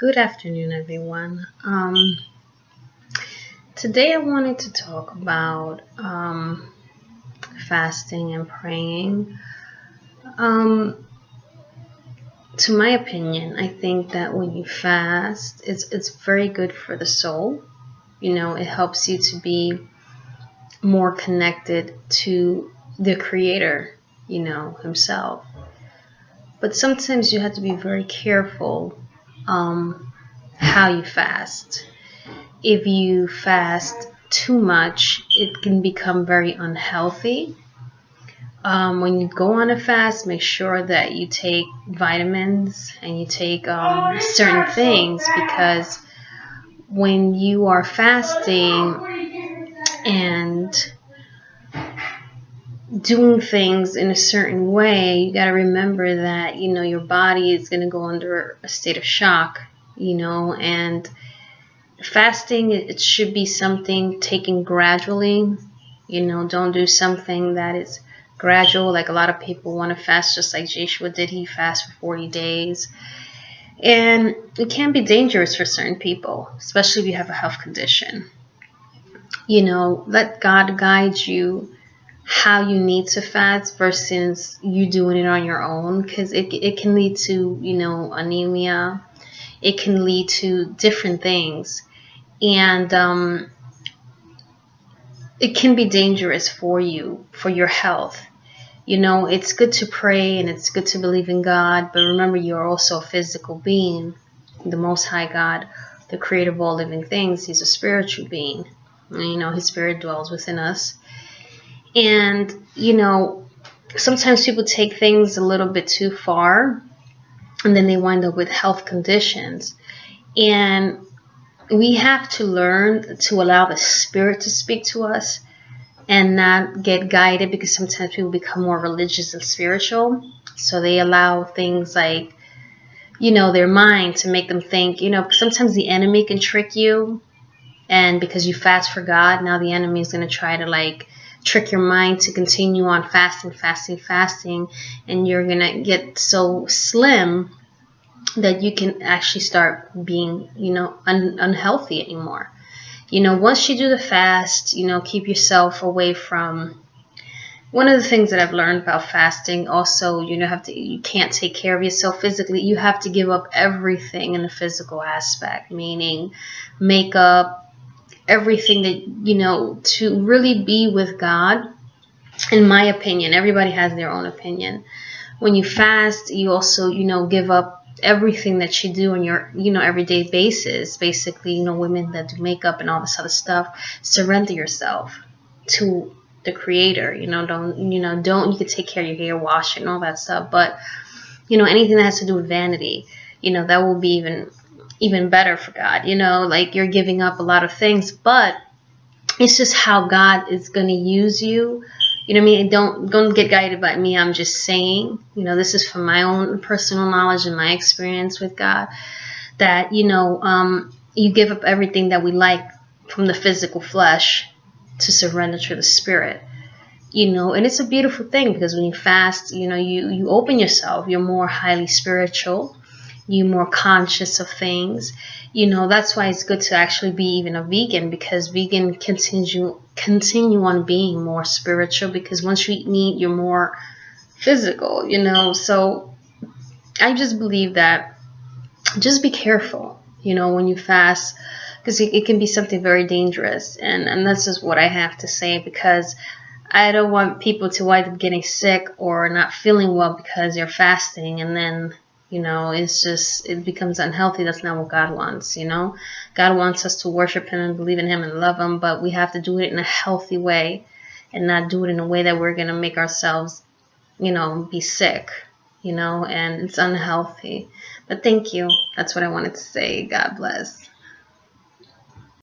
Good afternoon, everyone. Today I wanted to talk about fasting and praying. Um, to my opinion, I think that when you fast, it's very good for the soul. It helps you to be more connected to the Creator, Himself. But sometimes you have to be very careful how you fast. If you fast too much, it can become very unhealthy. When you go on a fast, make sure that you take vitamins and you take certain things, because when you are fasting and doing things in a certain way, you got to remember that your body is going to go under a state of shock, and fasting, it should be something taken gradually. Don't do something that is gradual. Like a lot of people want to fast just like Joshua did. He fasted for 40 days. And it can be dangerous for certain people, especially if you have a health condition. Let God guide you how you need to fast versus you doing it on your own, because it can lead to, anemia. It can lead to different things. And it can be dangerous for you, for your health. It's good to pray and it's good to believe in God, but remember, you're also a physical being. The Most High God, the creator of all living things, He's a spiritual being. And, His spirit dwells within us. And, sometimes people take things a little bit too far, and then they wind up with health conditions. And we have to learn to allow the Spirit to speak to us and not get guided, because sometimes people become more religious and spiritual. So they allow things like, their mind to make them think, sometimes the enemy can trick you. And because you fast for God, now the enemy is going to try to trick your mind to continue on fasting. And you're going to get so slim that you can actually start being, unhealthy anymore. Once you do the fast, keep yourself away from. One of the things that I've learned about fasting also, you can't take care of yourself physically. You have to give up everything in the physical aspect, meaning makeup, everything that, to really be with God. In my opinion, everybody has their own opinion. When you fast, you also, give up everything that you do on your everyday basis. Basically, women that do makeup and all this other stuff, surrender yourself to the Creator. Don't you can take care of your hair, wash it and all that stuff, but anything that has to do with vanity, that will be even better for God. You're giving up a lot of things, but it's just how God is going to use you. Don't get guided by me. I'm just saying, this is from my own personal knowledge and my experience with God, that, you give up everything that we like from the physical flesh to surrender to the Spirit, and it's a beautiful thing, because when you fast, you open yourself. You're more highly spiritual. You're more conscious of things. That's why it's good to actually be even a vegan, because vegan continue on being more spiritual, because once you eat meat, you're more physical, So I just believe that just be careful, when you fast, because it can be something very dangerous. And this is what I have to say, because I don't want people to wind up getting sick or not feeling well because you're fasting, and then it becomes unhealthy. That's not what God wants, God wants us to worship Him and believe in Him and love Him, but we have to do it in a healthy way and not do it in a way that we're going to make ourselves, be sick, and it's unhealthy. But thank you. That's what I wanted to say. God bless.